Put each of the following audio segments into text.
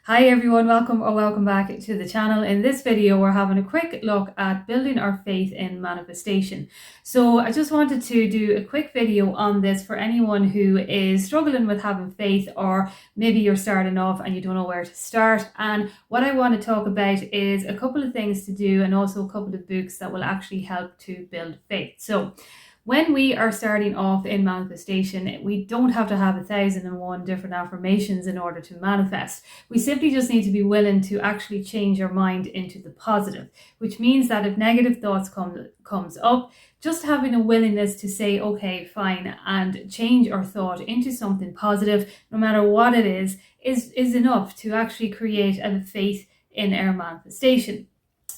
Hi everyone, welcome back to the channel. In this video, we're having a quick look at building our faith in manifestation. So I just wanted to do a quick video on this for anyone who is struggling with having faith, or maybe you're starting off and you don't know where to start. And what I want to talk about is a couple of things to do and also a couple of books that will actually help to build faith. So when we are starting off in manifestation, we don't have to have 1,001 different affirmations in order to manifest. We simply just need to be willing to actually change our mind into the positive, which means that if negative thoughts comes up, just having a willingness to say, okay, fine, and change our thought into something positive, no matter what it is enough to actually create a faith in our manifestation.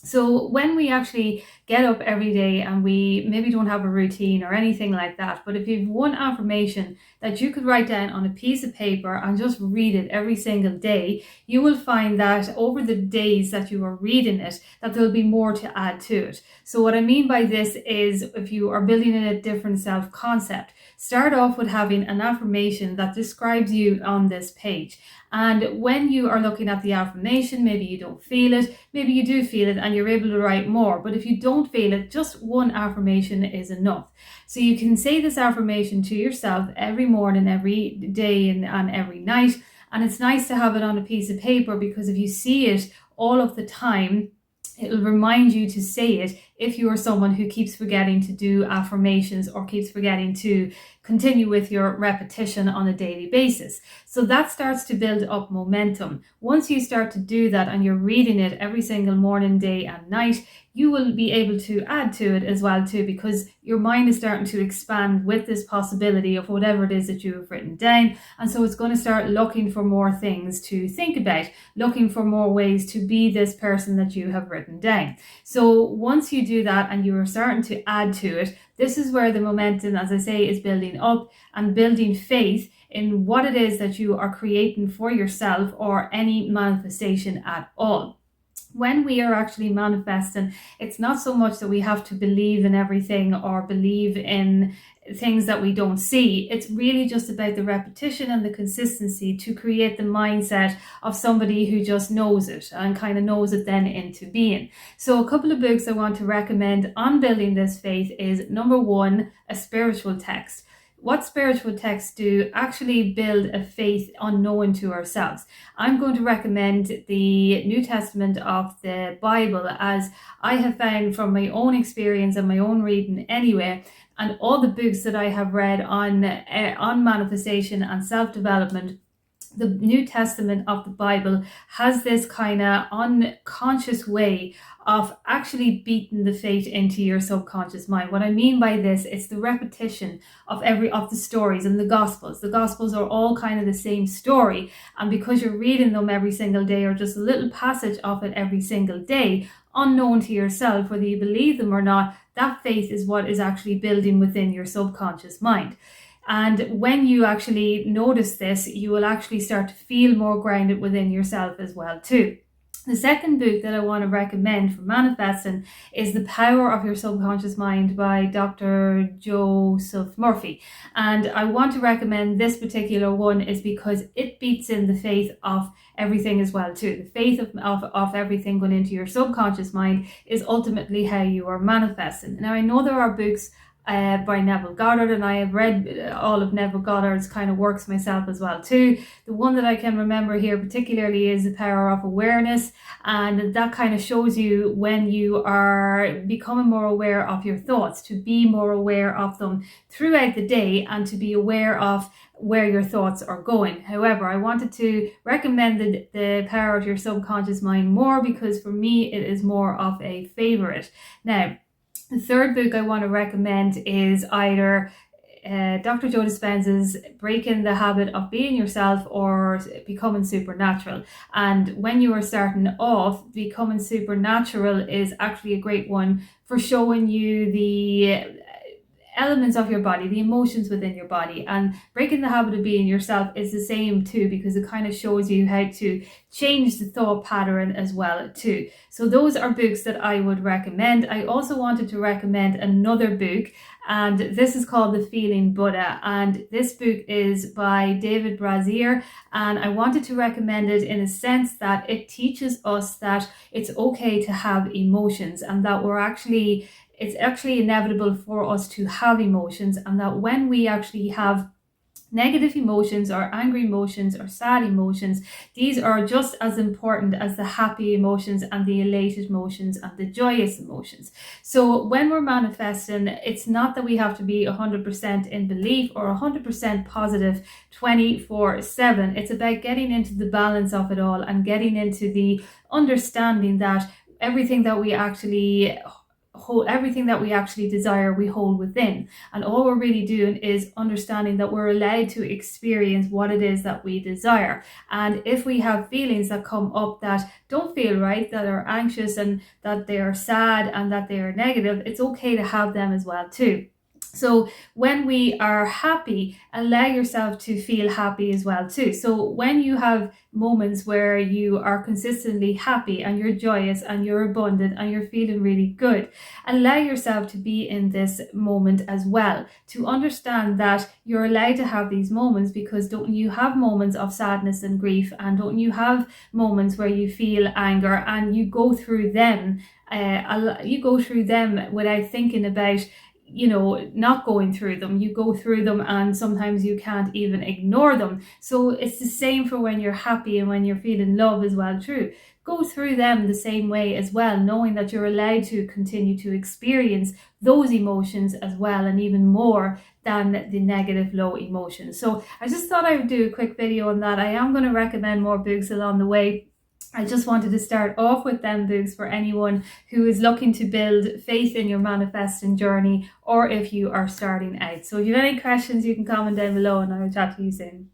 So when we actually get up every day and we maybe don't have a routine or anything like that, but if you have one affirmation that you could write down on a piece of paper and just read it every single day, you will find that over the days that you are reading it, that there'll be more to add to it. So what I mean by this is, if you are building in a different self-concept, start off with having an affirmation that describes you on this page. And when you are looking at the affirmation, maybe you don't feel it, maybe you do feel it and you're able to write more. But if you don't feel it, just one affirmation is enough. So you can say this affirmation to yourself every morning, every day, and every night. And it's nice to have it on a piece of paper, because if you see it all of the time, it'll remind you to say it if you are someone who keeps forgetting to do affirmations or keeps forgetting to continue with your repetition on a daily basis. So that starts to build up momentum. Once you start to do that and you're reading it every single morning, day and night, you will be able to add to it as well too, because your mind is starting to expand with this possibility of whatever it is that you have written down. And so it's going to start looking for more things to think about, looking for more ways to be this person that you have written down. So once you do that and you are starting to add to it, this is where the momentum, as I say, is building up and building faith in what it is that you are creating for yourself or any manifestation at all. When we are actually manifesting, it's not so much that we have to believe in everything or believe in things that we don't see. It's really just about the repetition and the consistency to create the mindset of somebody who just knows it and kind of knows it then into being. So a couple of books I want to recommend on building this faith is, number one, a spiritual text. What spiritual texts do actually build a faith unknown to ourselves. I'm going to recommend the New Testament of the Bible, as I have found from my own experience and my own reading anyway, and all the books that I have read on manifestation and self-development. The New Testament of the Bible has this kind of unconscious way of actually beating the faith into your subconscious mind. What I mean by this, it's the repetition of the stories in the Gospels. The Gospels are all kind of the same story, and because you're reading them every single day, or just a little passage of it every single day, unknown to yourself, whether you believe them or not, that faith is what is actually building within your subconscious mind. And when you actually notice this, you will actually start to feel more grounded within yourself as well too. The second book that I want to recommend for manifesting is The Power of Your Subconscious Mind by Dr. Joseph Murphy. And I want to recommend this particular one is because it beats in the faith of everything as well too. The faith of everything going into your subconscious mind is ultimately how you are manifesting. Now, I know there are books by Neville Goddard, and I have read all of Neville Goddard's kind of works myself as well too. The one that I can remember here particularly is The Power of Awareness, and that kind of shows you when you are becoming more aware of your thoughts, to be more aware of them throughout the day and to be aware of where your thoughts are going. However, I wanted to recommend the Power of Your Subconscious Mind more because for me it is more of a favorite. Now, the third book I want to recommend is either Dr. Joe Dispenza's Breaking the Habit of Being Yourself or Becoming Supernatural. And when you are starting off, Becoming Supernatural is actually a great one for showing you the elements of your body, the emotions within your body. And Breaking the Habit of Being Yourself is the same too, because it kind of shows you how to change the thought pattern as well too. So those are books that I would recommend. I also wanted to recommend another book, and this is called The Feeling Buddha, and this book is by David Brazier, and I wanted to recommend it in a sense that it teaches us that it's okay to have emotions, and that it's actually inevitable for us to have emotions, and that when we actually have negative emotions or angry emotions or sad emotions, these are just as important as the happy emotions and the elated emotions and the joyous emotions. So when we're manifesting, it's not that we have to be 100% in belief or 100% positive 24/7. It's about getting into the balance of it all and getting into the understanding that everything that we actually desire, we hold within. And all we're really doing is understanding that we're allowed to experience what it is that we desire. And if we have feelings that come up that don't feel right, that are anxious and that they are sad and that they are negative, it's okay to have them as well too. So when we are happy, allow yourself to feel happy as well too. So when you have moments where you are consistently happy and you're joyous and you're abundant and you're feeling really good, allow yourself to be in this moment as well, to understand that you're allowed to have these moments, because don't you have moments of sadness and grief, and don't you have moments where you feel anger, and you go through them without thinking about not going through them. You go through them, and sometimes you can't even ignore them. So it's the same for when you're happy and when you're feeling love as well too. Go through them the same way as well, knowing that you're allowed to continue to experience those emotions as well, and even more than the negative low emotions. So I just thought I would do a quick video on that. I am going to recommend more books along the way. I just wanted to start off with them books for anyone who is looking to build faith in your manifesting journey, or if you are starting out. So if you have any questions, you can comment down below, and I will chat to you soon.